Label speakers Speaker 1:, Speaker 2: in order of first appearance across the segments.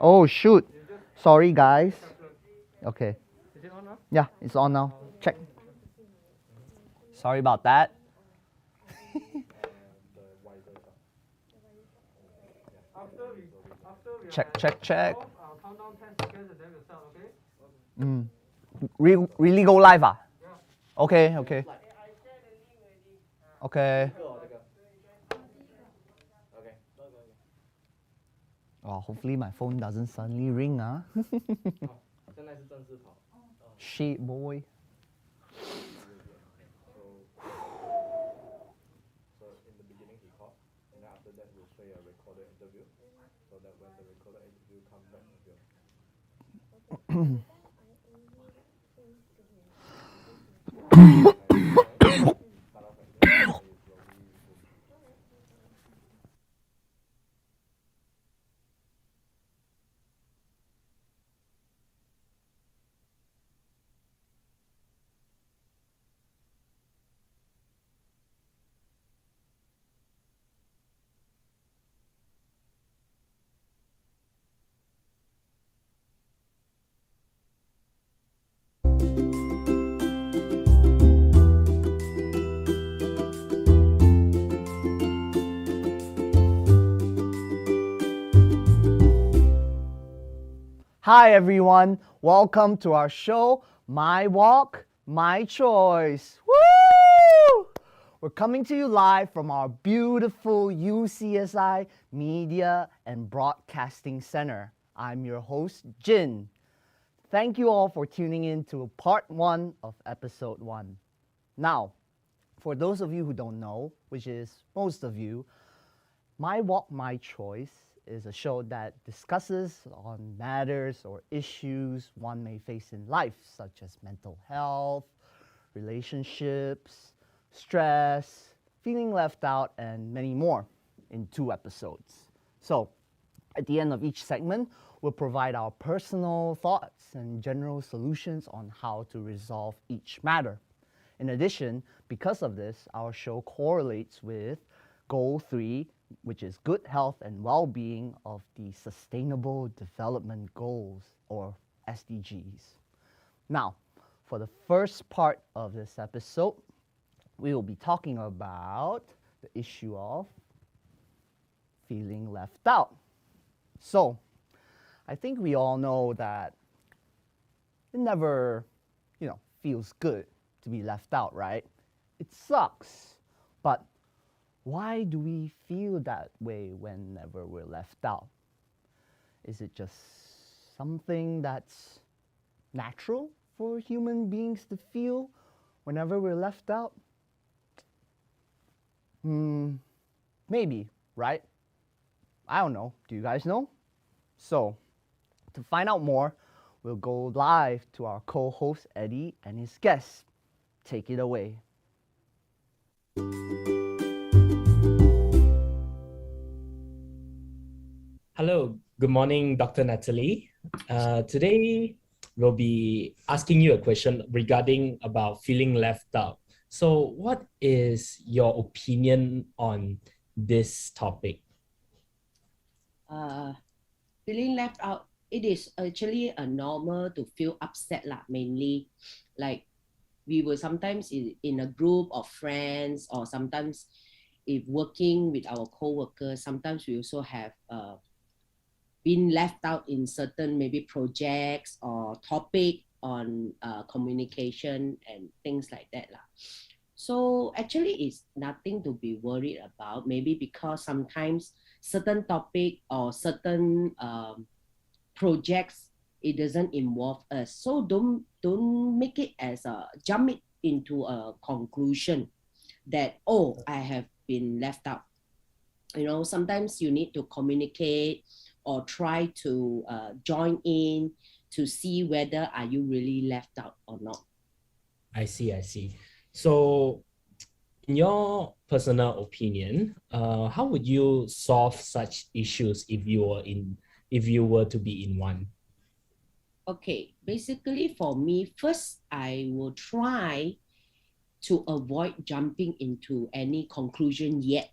Speaker 1: Oh shoot. Sorry guys. Okay. Yeah, it's on now. Check. Sorry about that. Check, check, check. Mm. Really go live ah? Okay, okay. Okay. Oh, hopefully my phone doesn't suddenly ring ah. Shit boy. Hi everyone, welcome to our show, My Walk, My Choice. Woo! We're coming to you live from our beautiful UCSI Media and Broadcasting Center. I'm your host, Jin. Thank you all for tuning in to part 1 of episode 1. Now, for those of you who don't know, which is most of you, My Walk, My Choice is a show that discusses on matters or issues one may face in life, such as mental health, relationships, stress, feeling left out, and many more in 2 episodes. So, at the end of each segment, we'll provide our personal thoughts and general solutions on how to resolve each matter. In addition, because of this, our show correlates with Goal 3, which is good health and well-being of the Sustainable Development Goals, or SDGs. Now, for the first part of this episode, we will be talking about the issue of feeling left out. So, I think we all know that it never, feels good to be left out, right? It sucks. But why do we feel that way whenever we're left out? Is it just something that's natural for human beings to feel whenever we're left out? Maybe, right? I don't know. Do you guys know? So, to find out more, we'll go live to our co-host Eddie and his guests. Take it away.
Speaker 2: Hello, good morning, Dr. Natalie. Today, we'll be asking you a question regarding about feeling left out. So what is your opinion on this topic?
Speaker 3: Feeling left out, it is actually a normal to feel upset lah, mainly. Like we were sometimes in a group of friends, or sometimes if working with our co-workers, sometimes we also have been left out in certain maybe projects or topic on communication and things like that lah. So actually it's nothing to be worried about, maybe because sometimes certain topic or certain projects, it doesn't involve us. So don't make it as a jump it into a conclusion that, oh, I have been left out. Sometimes you need to communicate or try to join in to see whether are you really left out or not.
Speaker 2: I see. So in your personal opinion, how would you solve such issues if you were to be in one?
Speaker 3: Okay, basically for me, first I will try to avoid jumping into any conclusion yet.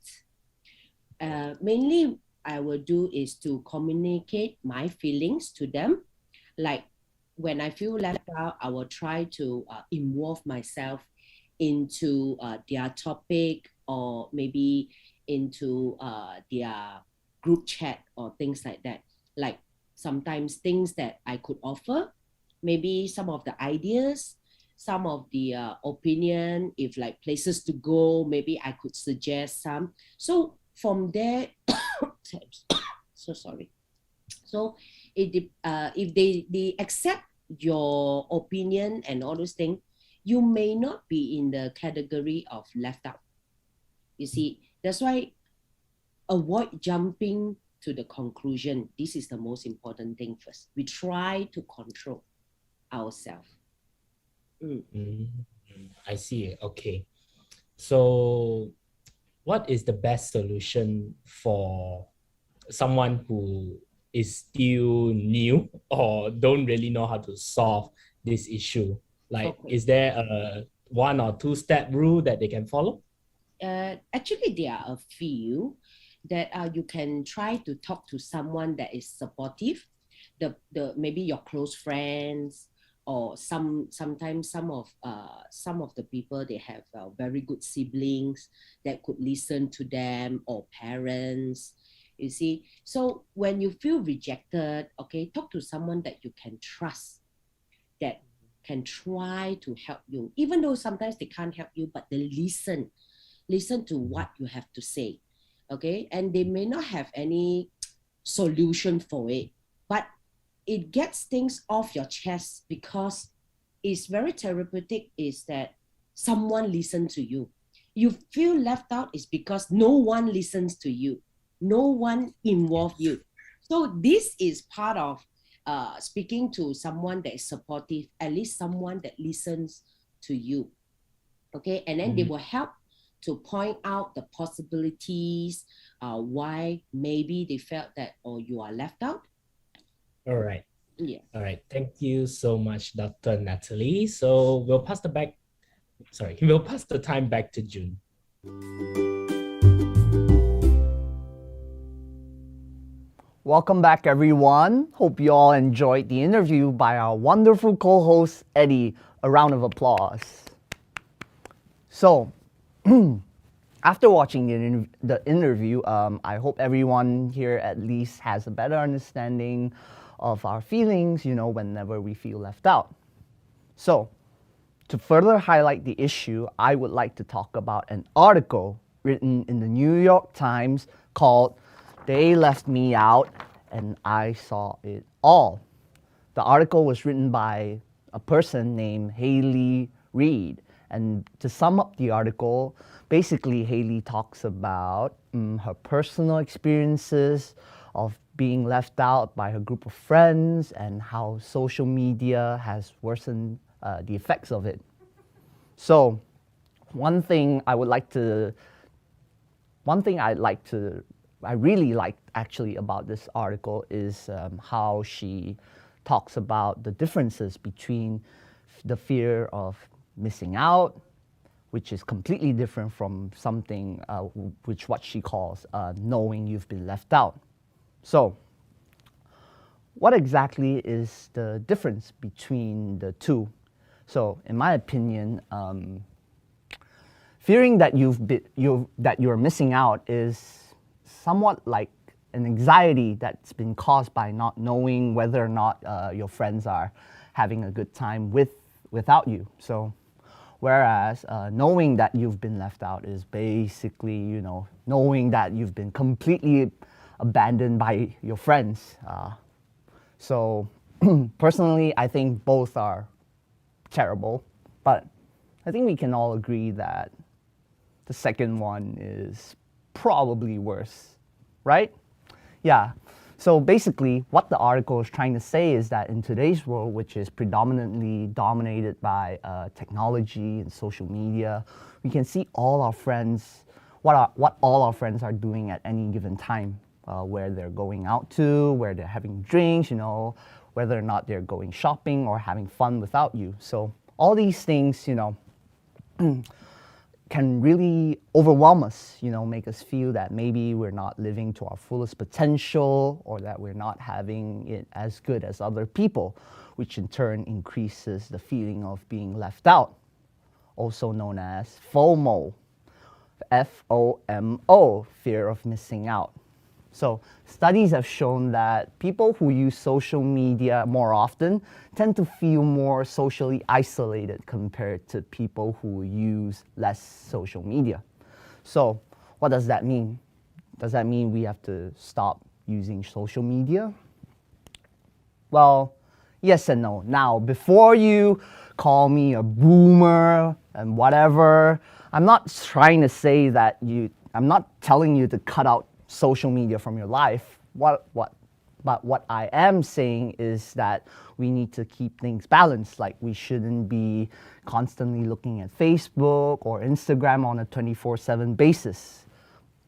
Speaker 3: Mainly I will do is to communicate my feelings to them. Like when I feel left out, I will try to involve myself into their topic, or maybe into their group chat or things like that. Like sometimes things that I could offer, maybe some of the ideas, some of the opinion, if like places to go, maybe I could suggest some. So from there, so sorry. So if they accept your opinion and all those things, you may not be in the category of left out. You see, that's why avoid jumping to the conclusion. This is the most important thing first. We try to control ourselves.
Speaker 2: I see. Okay. So, what is the best solution for someone who is still new or don't really know how to solve this issue? Like,
Speaker 3: Okay.
Speaker 2: is there a 1 or 2 step rule that they can follow?
Speaker 3: Actually, there are a few that you can try to talk to someone that is supportive. The maybe your close friends, or sometimes some of the people, they have very good siblings that could listen to them, or parents. You see, so when you feel rejected, okay, talk to someone that you can trust, that can try to help you, even though sometimes they can't help you, but they listen to what you have to say, okay? And they may not have any solution for it, but it gets things off your chest, because it's very therapeutic is that someone listens to you. You feel left out is because no one listens to you, no one involve you. So this is part of speaking to someone that is supportive, at least someone that listens to you, okay? And then they will help to point out the possibilities, why maybe they felt that, or you are left out.
Speaker 2: All right.
Speaker 3: Yeah.
Speaker 2: All right. Thank you so much, Dr. Natalie. So we'll pass the time back to June.
Speaker 1: Welcome back, everyone. Hope you all enjoyed the interview by our wonderful co-host, Eddie. A round of applause. So, after watching the interview, I hope everyone here at least has a better understanding of our feelings, whenever we feel left out. So, to further highlight the issue, I would like to talk about an article written in the New York Times called "They Left Me Out and I Saw It All." The article was written by a person named Haley Reed. And to sum up the article, basically Haley talks about her personal experiences of being left out by her group of friends, and how social media has worsened the effects of it. So, one thing I really like actually about this article is how she talks about the differences between the fear of missing out, which is completely different from something what she calls knowing you've been left out. So, what exactly is the difference between the two? So, in my opinion, fearing that you're missing out is somewhat like an anxiety that's been caused by not knowing whether or not your friends are having a good time without you. So, whereas knowing that you've been left out is basically, knowing that you've been completely abandoned by your friends. So, personally, I think both are terrible, but I think we can all agree that the second one is probably worse, right? Yeah. So basically, what the article is trying to say is that in today's world, which is predominantly dominated by technology and social media, we can see all our friends, what all our friends are doing at any given time, where they're going out to, where they're having drinks, whether or not they're going shopping or having fun without you. So all these things, can really overwhelm us, make us feel that maybe we're not living to our fullest potential or that we're not having it as good as other people, which in turn increases the feeling of being left out, also known as FOMO. FOMO, fear of missing out. So studies have shown that people who use social media more often tend to feel more socially isolated compared to people who use less social media. So what does that mean? Does that mean we have to stop using social media? Well, yes and no. Now, before you call me a boomer and whatever, I'm not trying to say that I'm not telling you to cut out social media from your life. But what I am saying is that we need to keep things balanced. Like we shouldn't be constantly looking at Facebook or Instagram on a 24/7 basis.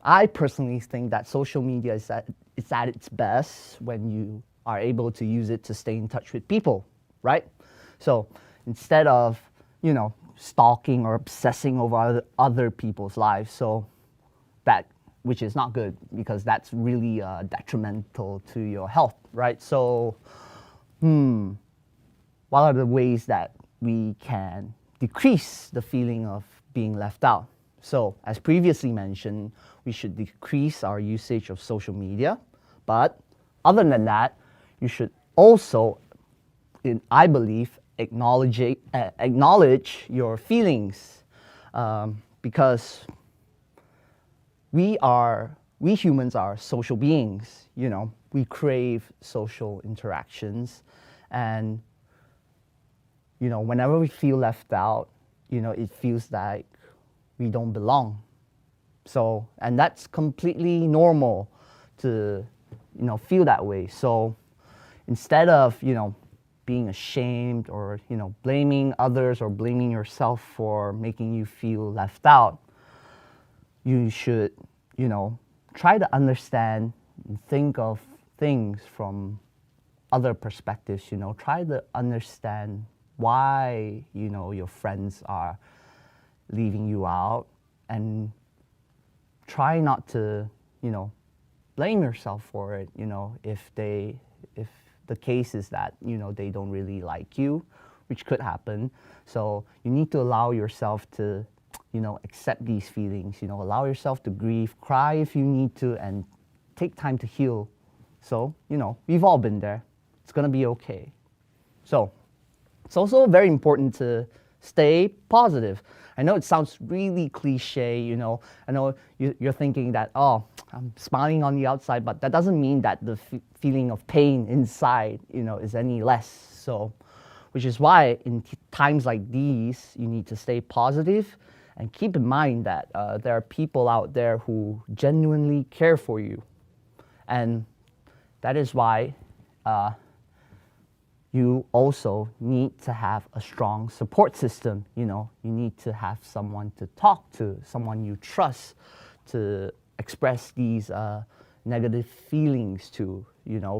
Speaker 1: I personally think that social media is at its best when you are able to use it to stay in touch with people, right? So instead of, stalking or obsessing over other people's lives, so that, which is not good because that's really detrimental to your health, right? So, what are the ways that we can decrease the feeling of being left out? So, as previously mentioned, we should decrease our usage of social media. But other than that, you should also, I believe, acknowledge your feelings, because we humans are social beings. We crave social interactions, and whenever we feel left out, it feels like we don't belong. So, and that's completely normal to feel that way. So instead of being ashamed or blaming others or blaming yourself for making you feel left out, you should try to understand and think of things from other perspectives. Try to understand why your friends are leaving you out, and try not to blame yourself for it. If the case is that they don't really like you, which could happen. So you need to allow yourself to accept these feelings. Allow yourself to grieve, cry if you need to, and take time to heal. So we've all been there. It's gonna be okay. So it's also very important to stay positive. I know it sounds really cliche, I know you're thinking that, oh, I'm smiling on the outside, but that doesn't mean that the feeling of pain inside, is any less. So, which is why in times like these, you need to stay positive and keep in mind that there are people out there who genuinely care for you. And that is why you also need to have a strong support system. You need to have someone to talk to, someone you trust to express these negative feelings to,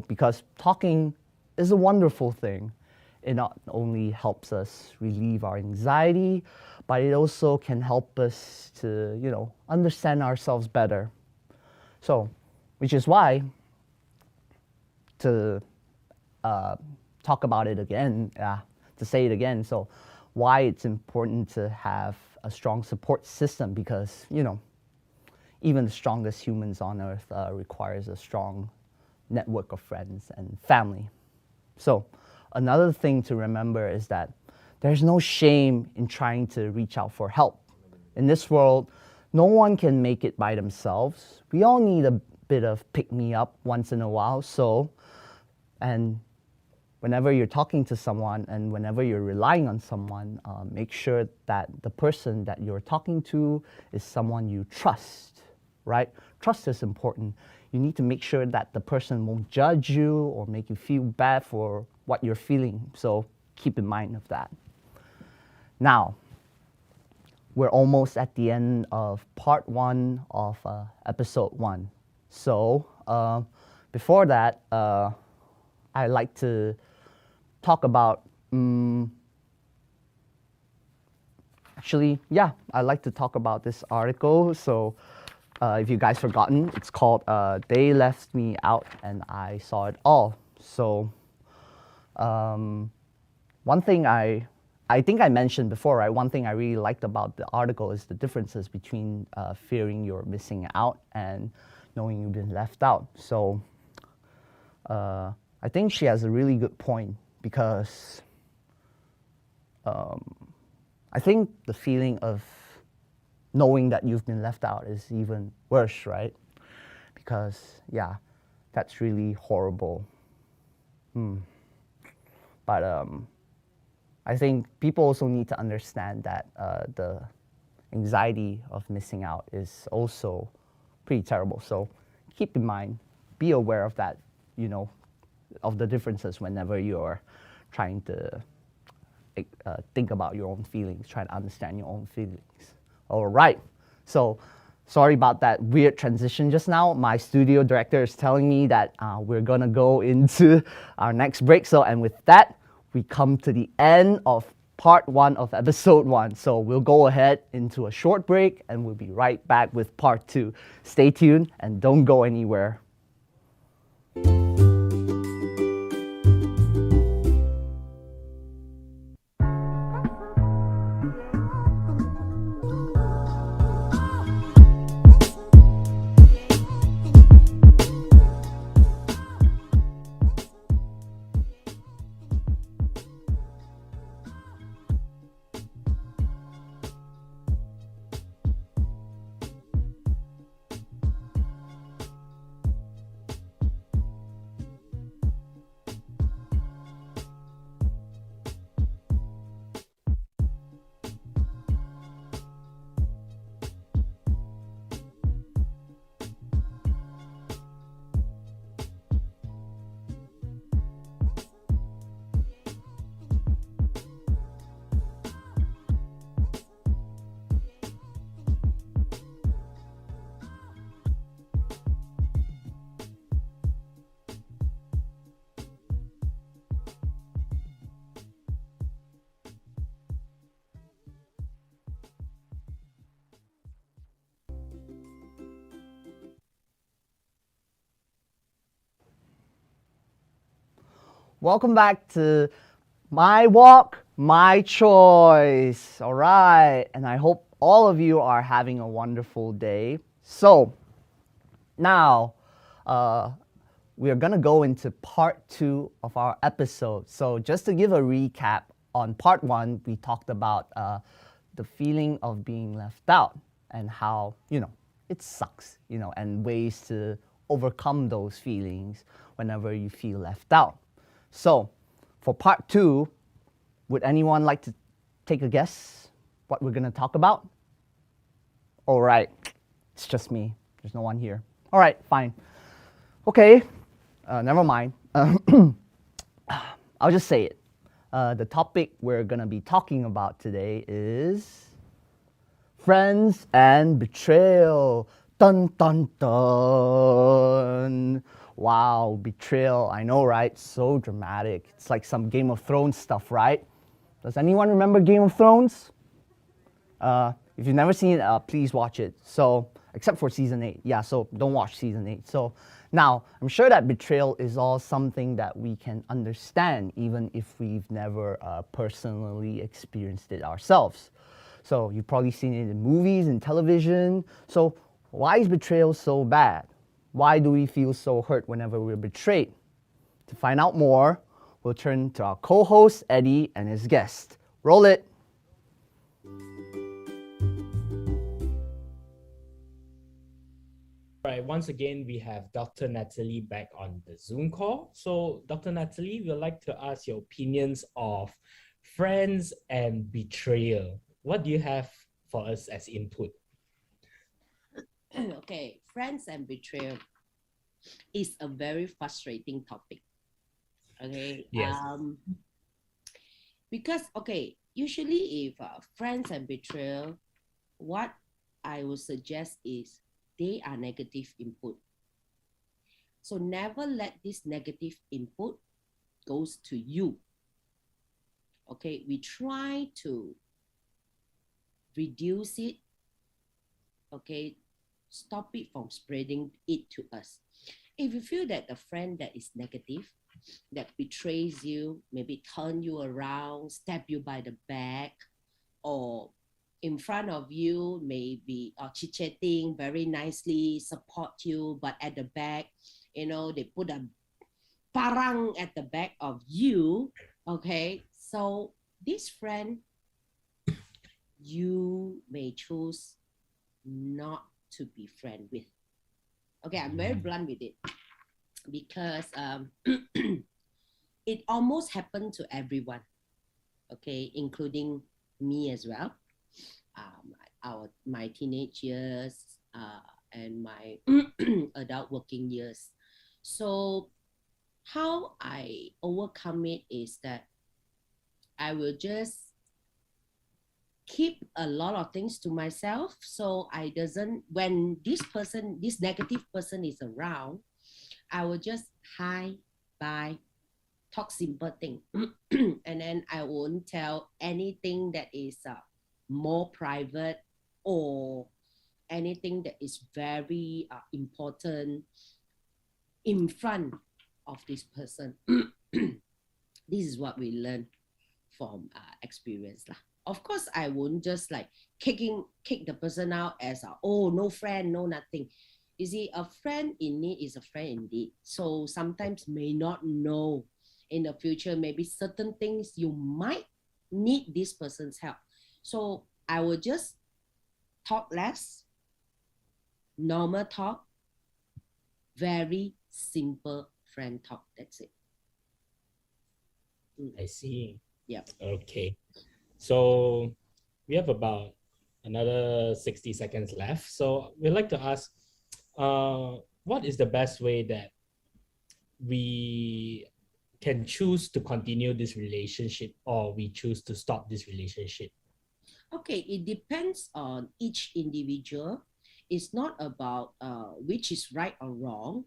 Speaker 1: because talking is a wonderful thing. It not only helps us relieve our anxiety, but it also can help us to, understand ourselves better. So, which is why to talk about it again, to say it again. So why it's important to have a strong support system, because, even the strongest humans on earth requires a strong network of friends and family. So another thing to remember is that there's no shame in trying to reach out for help. In this world, no one can make it by themselves. We all need a bit of pick-me-up once in a while. So, and whenever you're talking to someone and whenever you're relying on someone, make sure that the person that you're talking to is someone you trust, right? Trust is important. You need to make sure that the person won't judge you or make you feel bad for what you're feeling. So keep in mind of that. Now, we're almost at the end of part 1 of episode 1. So before that, I'd like to talk about actually, yeah, I'd like to talk about this article. So, if you guys forgotten, it's called "They Left Me Out and I Saw It All." So, one thing I think I mentioned before, right? One thing I really liked about the article is the differences between fearing you're missing out and knowing you've been left out. So, I think she has a really good point because I think the feeling of knowing that you've been left out is even worse, right? Because, yeah, that's really horrible. But I think people also need to understand that the anxiety of missing out is also pretty terrible. So keep in mind, be aware of that, you know, of the differences whenever you're trying to think about your own feelings, try to understand your own feelings. All right. So sorry about that weird transition just now. My studio director is telling me that we're gonna go into our next break. So, and with that, we come to the end of part 1 of episode 1. So we'll go ahead into a short break and we'll be right back with part 2. Stay tuned and don't go anywhere. Welcome back to My Walk, My Choice. All right, and I hope all of you are having a wonderful day. So, now we are going to go into part 2 of our episode. So, just to give a recap, on part 1, we talked about the feeling of being left out and how, you know, it sucks, you know, and ways to overcome those feelings whenever you feel left out. So, for part 2, would anyone like to take a guess what we're going to talk about? All right, it's just me. There's no one here. All right, fine. Okay, never mind. I'll just say it. The topic we're going to be talking about today is friends and betrayal. Dun, dun, dun. Wow, betrayal. I know, right? So dramatic. It's like some Game of Thrones stuff, right? Does anyone remember Game of Thrones? If you've never seen it, please watch it. So, except for season 8. Yeah, so don't watch season 8. So, now, I'm sure that betrayal is all something that we can understand, even if we've never personally experienced it ourselves. So, you've probably seen it in movies and television. So, why is betrayal so bad? Why do we feel so hurt whenever we're betrayed? To find out more, we'll turn to our co-host, Eddie, and his guest. Roll it.
Speaker 2: Right, once again, we have Dr. Natalie back on the Zoom call. So, Dr. Natalie, we'd like to ask your opinions of friends and betrayal. What do you have for us as input?
Speaker 3: Okay, friends and betrayal is a very frustrating topic. Okay.
Speaker 2: Yes.
Speaker 3: Because usually if friends and betrayal, what I would suggest is they are negative input. So never let this negative input goes to you. Okay, we try to reduce it, okay, stop it from spreading it to us. If you feel that the friend that is negative, that betrays you, maybe turn you around, stab you by the back, or in front of you, maybe chit-chatting very nicely, support you, but at the back, they put a parang at the back of you, okay? So this friend, you may choose not to be friend with. Okay, I'm very blunt with it because it almost happened to everyone, okay, including me as well. My teenage years and my adult working years. So how I overcome it is that I will just keep a lot of things to myself, so I doesn't, when this negative person is around, I will just hi, bye, talk simple thing. And then I won't tell anything that is more private or anything that is very important in front of this person. This is what we learn from experience lah. Of course, I won't just like kick the person out as no friend, no nothing. You see, a friend in need is a friend indeed. So sometimes may not know in the future, maybe certain things you might need this person's help. So I will just talk less, normal talk, very simple friend talk. That's it.
Speaker 2: I see.
Speaker 3: Yep.
Speaker 2: Okay. So we have about another 60 seconds left. So we'd like to ask, what is the best way that we can choose to continue this relationship, or we choose to stop this relationship?
Speaker 3: Okay, it depends on each individual. It's not about which is right or wrong,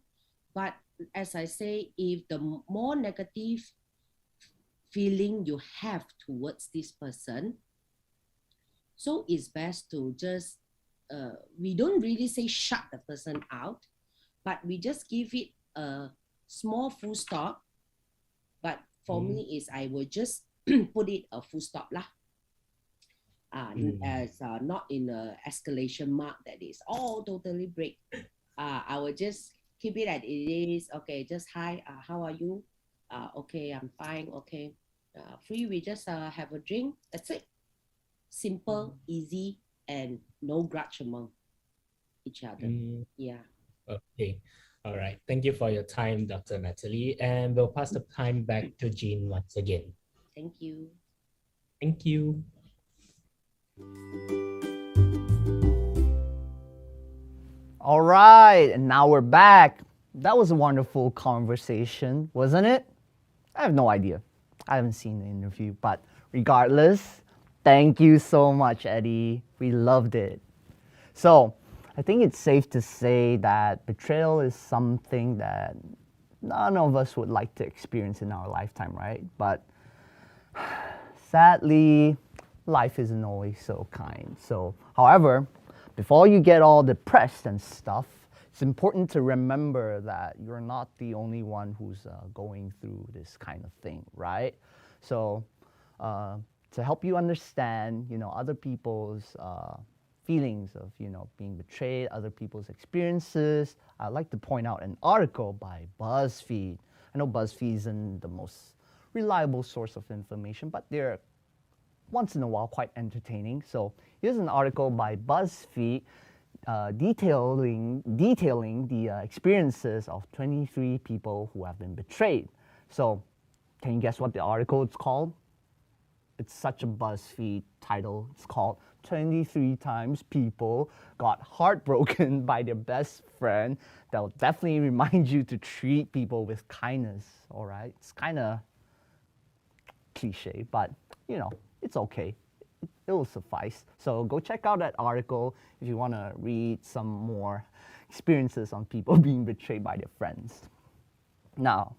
Speaker 3: but as I say, if the more negative feeling you have towards this person, so it's best to just we don't really say shut the person out, but we just give it a small full stop. But for me is I will just put it a full stop lah. As not in a escalation mark that is totally break. I will just keep it as it is. Okay, just hi, how are you? Okay, I'm fine. Okay, free. We just have a drink. That's it. Simple, easy, and no grudge among each other. Yeah.
Speaker 2: Okay. All right. Thank you for your time, Dr. Natalie. And we'll pass the time back to Jean once again.
Speaker 3: Thank you.
Speaker 2: Thank you.
Speaker 1: All right, and now we're back. That was a wonderful conversation, wasn't it? I have no idea. I haven't seen the interview, but regardless, thank you so much, Eddie. We loved it. So, I think it's safe to say that betrayal is something that none of us would like to experience in our lifetime, right? But sadly, life isn't always so kind. So, however, before you get all depressed and stuff, it's important to remember that you're not the only one who's going through this kind of thing, right? So, to help you understand, other people's feelings of, being betrayed, other people's experiences, I'd like to point out an article by BuzzFeed. I know BuzzFeed isn't the most reliable source of information, but they're once in a while quite entertaining. So here's an article by BuzzFeed detailing the experiences of 23 people who have been betrayed. So can you guess what the article is called? It's such a BuzzFeed title. It's called 23 times people got heartbroken by their best friend. That'll definitely remind you to treat people with kindness, all right? It's kind of cliche, but it's okay. It will suffice. So go check out that article if you want to read some more experiences on people being betrayed by their friends. Now,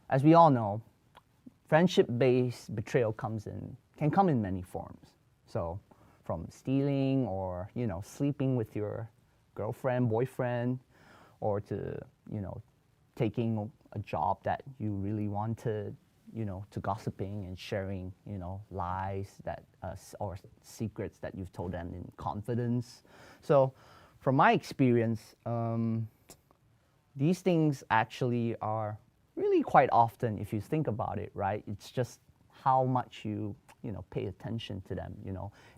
Speaker 1: as we all know, friendship-based betrayal can come in many forms. So, from stealing or, sleeping with your girlfriend, boyfriend, or to, taking a job that you really wanted, to gossiping and sharing, lies that or secrets that you've told them in confidence. So, from my experience, these things actually are really quite often, if you think about it, right? It's just how much you pay attention to them.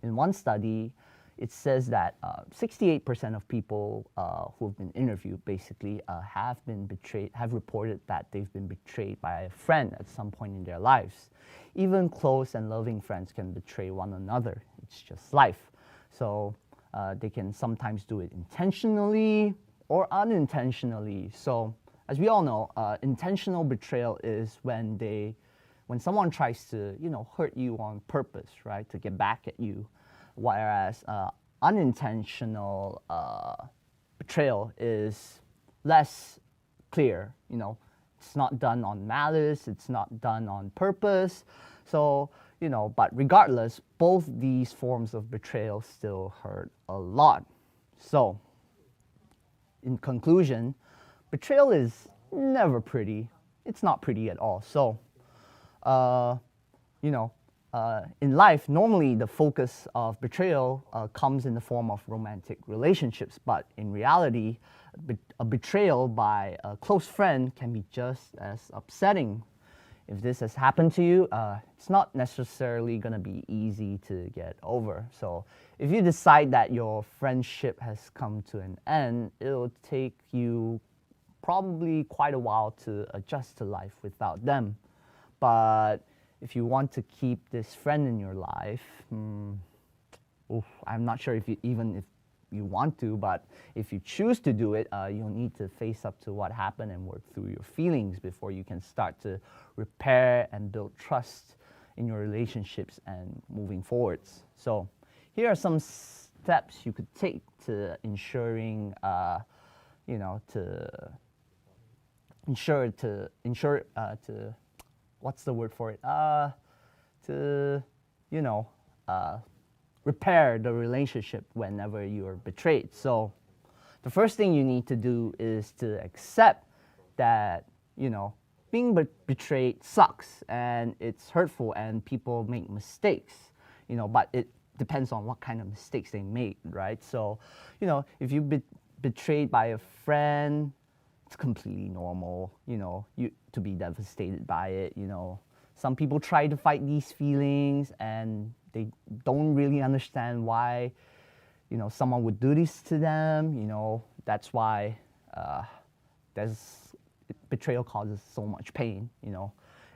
Speaker 1: In one study, it says that 68% of people who have been interviewed basically have been betrayed, have reported that they've been betrayed by a friend at some point in their lives. Even close and loving friends can betray one another. It's just life. So they can sometimes do it intentionally or unintentionally. So as we all know, intentional betrayal is when someone tries to hurt you on purpose, right, to get back at you. Whereas unintentional betrayal is less clear. It's not done on malice. It's not done on purpose. So but regardless, both these forms of betrayal still hurt a lot. So, in conclusion, betrayal is never pretty. It's not pretty at all. So, in life, normally the focus of betrayal comes in the form of romantic relationships, but in reality, a betrayal by a close friend can be just as upsetting. If this has happened to you, it's not necessarily going to be easy to get over. So if you decide that your friendship has come to an end, it'll take you probably quite a while to adjust to life without them. But if you want to keep this friend in your life, I'm not sure if you want to, but if you choose to do it, you'll need to face up to what happened and work through your feelings before you can start to repair and build trust in your relationships and moving forwards. So here are some steps you could take to ensuring, what's the word for it? Repair the relationship whenever you're betrayed. So the first thing you need to do is to accept that, being betrayed sucks and it's hurtful and people make mistakes, but it depends on what kind of mistakes they make, right? So, if you've been betrayed by a friend, it's completely normal, to be devastated by it, Some people try to fight these feelings and they don't really understand why, someone would do this to them, That's why betrayal causes so much pain,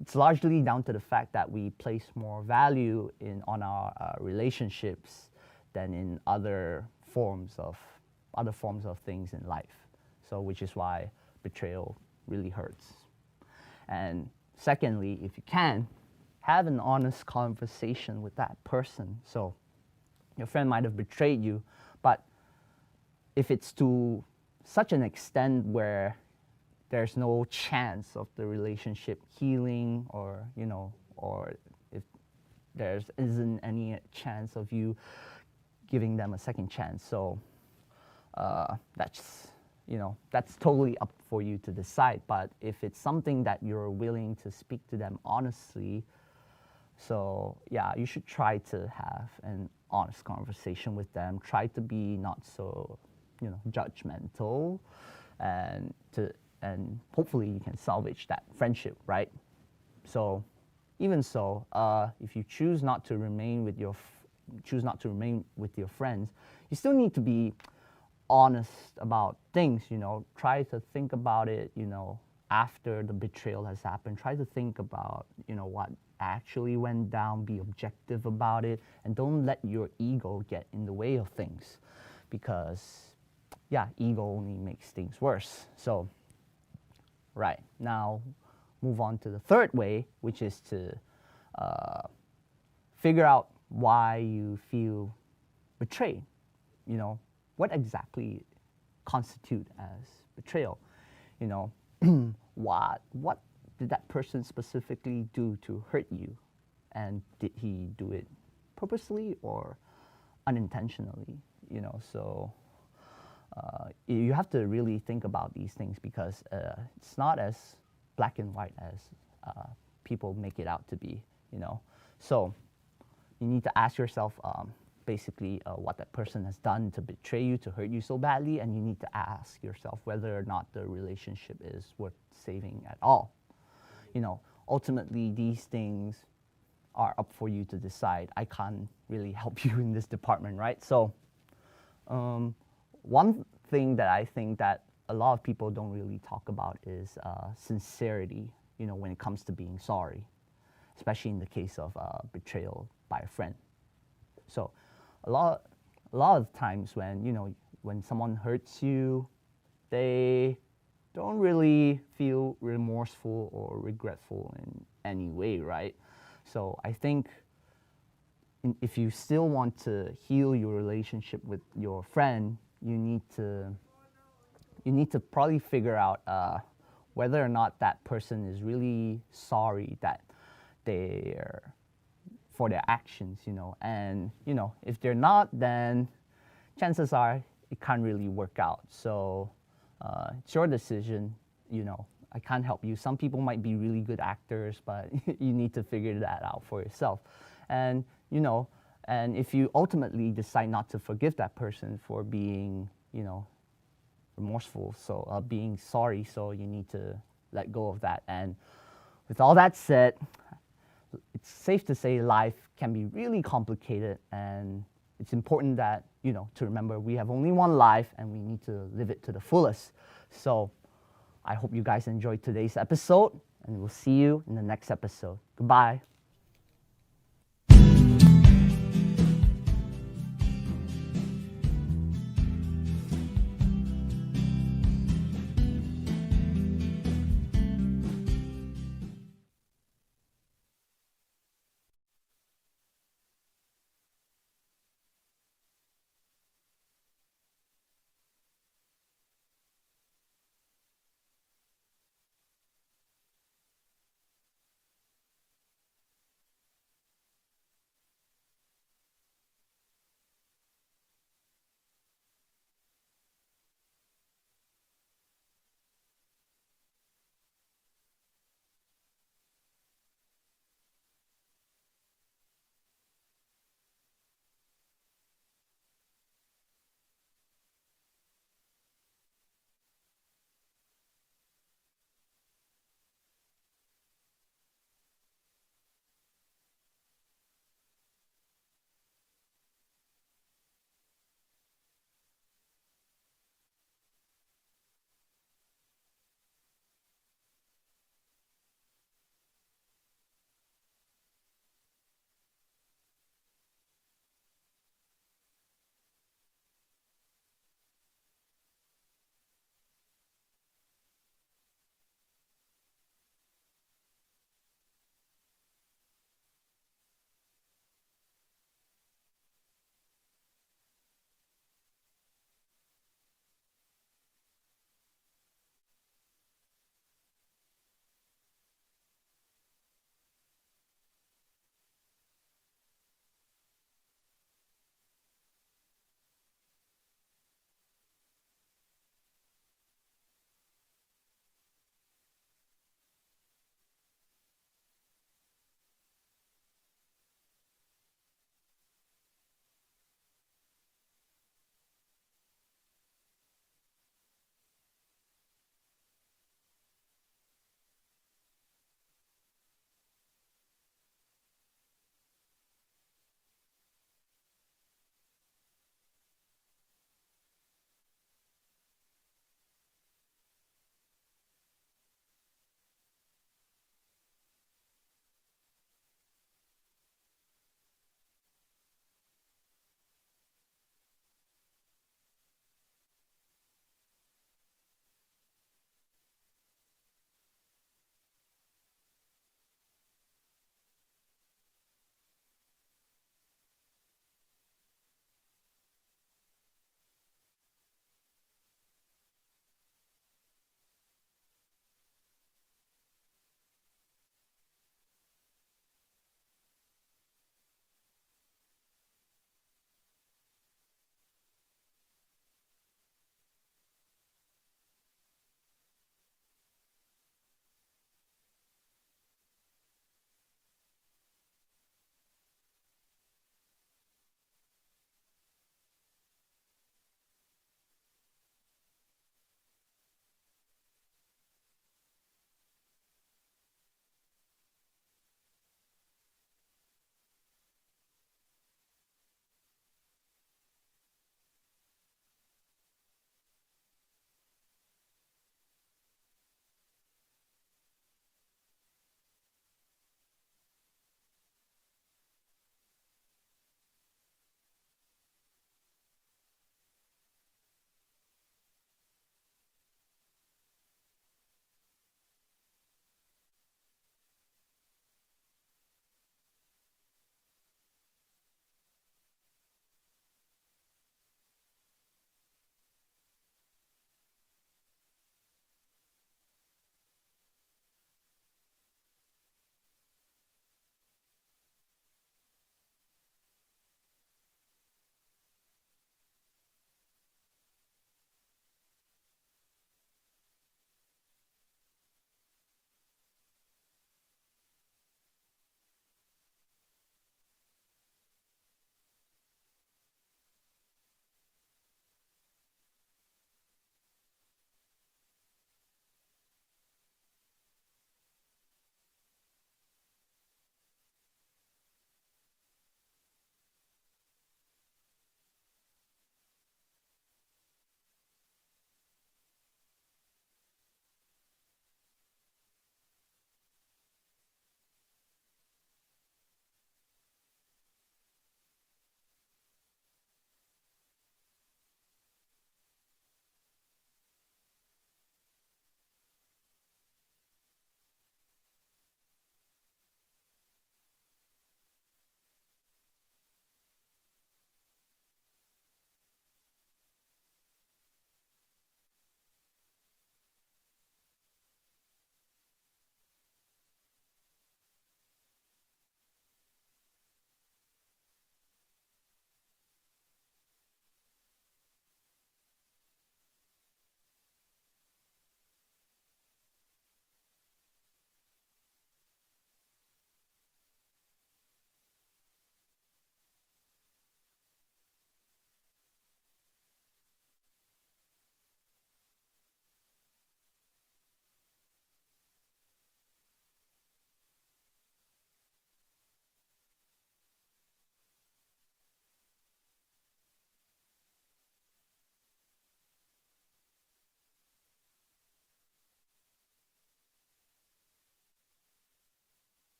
Speaker 1: It's largely down to the fact that we place more value on our relationships than in other forms of things in life. So, which is why betrayal really hurts. And secondly, if you can, have an honest conversation with that person. So your friend might have betrayed you, but if it's to such an extent where there's no chance of the relationship healing, or if there isn't any chance of you giving them a second chance, so that's totally up for you to decide. But if it's something that you're willing to speak to them honestly, so yeah, you should try to have an honest conversation with them. Try to be not so, judgmental, and hopefully you can salvage that friendship, right? So, even so, if you choose not to remain with your friends, you still need to be honest about things, Try to think about it, after the betrayal has happened. Try to think about, what actually went down, be objective about it, and don't let your ego get in the way of things, because, ego only makes things worse. So, right, now move on to the third way, which is to figure out why you feel betrayed, what exactly constitute as betrayal? What did that person specifically do to hurt you? And did he do it purposely or unintentionally, so you have to really think about these things because it's not as black and white as people make it out to be, So you need to ask yourself basically what that person has done to betray you, to hurt you so badly, and you need to ask yourself whether or not the relationship is worth saving at all. Ultimately, these things are up for you to decide. I can't really help you in this department, right? So one thing that I think that a lot of people don't really talk about is sincerity, when it comes to being sorry, especially in the case of betrayal by a friend. So a lot of times when someone hurts you, they don't really feel remorseful or regretful in any way, right? So I think if you still want to heal your relationship with your friend, you need to probably figure out whether or not that person is really sorry that they're for their actions, and if they're not, then chances are it can't really work out. So it's your decision, I can't help you. Some people might be really good actors, but you need to figure that out for yourself. And and if you ultimately decide not to forgive that person for being, remorseful, so being sorry, so you need to let go of that. And with all that said, it's safe to say life can be really complicated, and it's important that, to remember we have only one life and we need to live it to the fullest. So I hope you guys enjoyed today's episode, and we'll see you in the next episode. Goodbye.